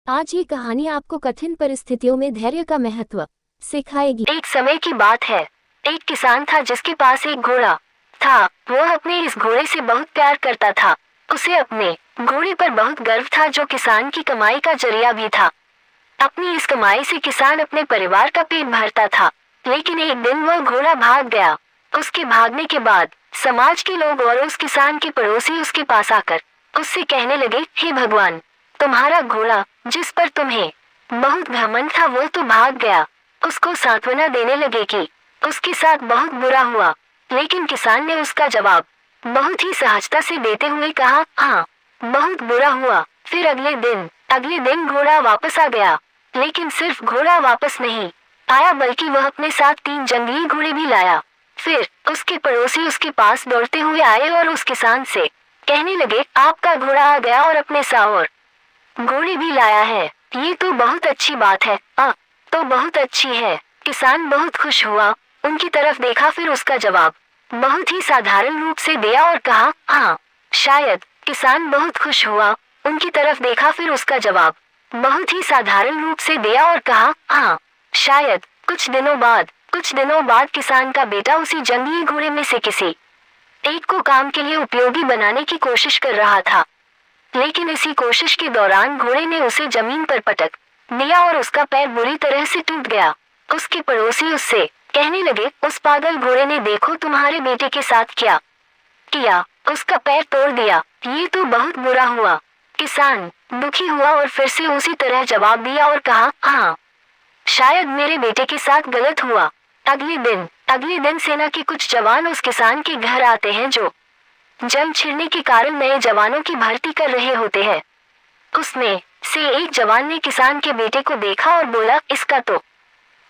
आज ये कहानी आपको कठिन परिस्थितियों में धैर्य का महत्व सिखाएगी। एक समय की बात है। एक किसान था जिसके पास एक घोड़ा था। वह अपने इस घोड़े से बहुत प्यार करता था। उसे अपने घोड़े पर बहुत गर्व था, जो किसान की कमाई का जरिया भी था। अपनी इस कमाई से किसान अपने परिवार का पेट भरता था। लेकिन एक दिन वह घोड़ा भाग गया। उसके भागने के बाद समाज के लोग और उस किसान के पड़ोसी उसके पास आकर उससे कहने लगे, हे भगवान, तुम्हारा घोड़ा जिस पर तुम्हें बहुत घमंड था वो तो भाग गया। उसको सांत्वना देने लगे कि उसके साथ बहुत बुरा हुआ। लेकिन किसान ने उसका जवाब बहुत ही सहजता से देते हुए कहा, हाँ, बहुत बुरा हुआ। फिर अगले दिन घोड़ा वापस आ गया। लेकिन सिर्फ घोड़ा वापस नहीं आया, बल्कि वह अपने साथ 3 जंगली घोड़े भी लाया। फिर उसके पड़ोसी उसके पास दौड़ते हुए आए और उस किसान से कहने लगे, आपका घोड़ा आ गया और अपने साथ और घोड़े भी लाया है। ये तो बहुत अच्छी बात है। तो बहुत अच्छी है। किसान बहुत खुश हुआ, उनकी तरफ देखा, फिर उसका जवाब बहुत ही साधारण रूप से दिया और कहा, हाँ, शायद। किसान बहुत खुश हुआ, उनकी तरफ देखा, फिर उसका जवाब बहुत ही साधारण रूप से दिया और कहा, हाँ, शायद। कुछ दिनों बाद किसान का बेटा उसी जंगली घोड़े में से किसी एक को काम के लिए उपयोगी बनाने की कोशिश कर रहा था। लेकिन इसी कोशिश के दौरान घोड़े ने उसे जमीन पर पटक दिया और उसका पैर बुरी तरह से टूट गया। उसके पड़ोसी उससे कहने लगे, उस पागल घोड़े ने देखो तुम्हारे बेटे के साथ क्या किया, उसका पैर तोड़ दिया। ये तो बहुत बुरा हुआ। किसान दुखी हुआ और फिर से उसी तरह जवाब दिया और कहा, हाँ, शायद मेरे बेटे के साथ गलत हुआ। अगले दिन सेना के कुछ जवान उस किसान के घर आते हैं, जो जंग छिड़ने के कारण नए जवानों की भर्ती कर रहे होते हैं। उसमें से एक जवान ने किसान के बेटे को देखा और बोला, इसका तो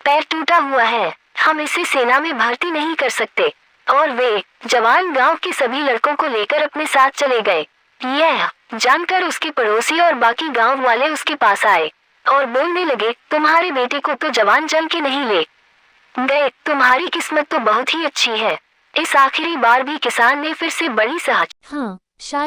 पैर टूटा हुआ है, हम इसे सेना में भर्ती नहीं कर सकते। और वे जवान गांव के सभी लड़कों को लेकर अपने साथ चले गए। यह जानकर उसके पड़ोसी और बाकी गांव वाले उसके पास आए और बोलने लगे, तुम्हारे बेटे को तो जवान जंग के नहीं ले गए, तुम्हारी किस्मत तो बहुत ही अच्छी है। इस आखिरी बार भी किसान ने फिर से बड़ी सहज हाँ, शायद।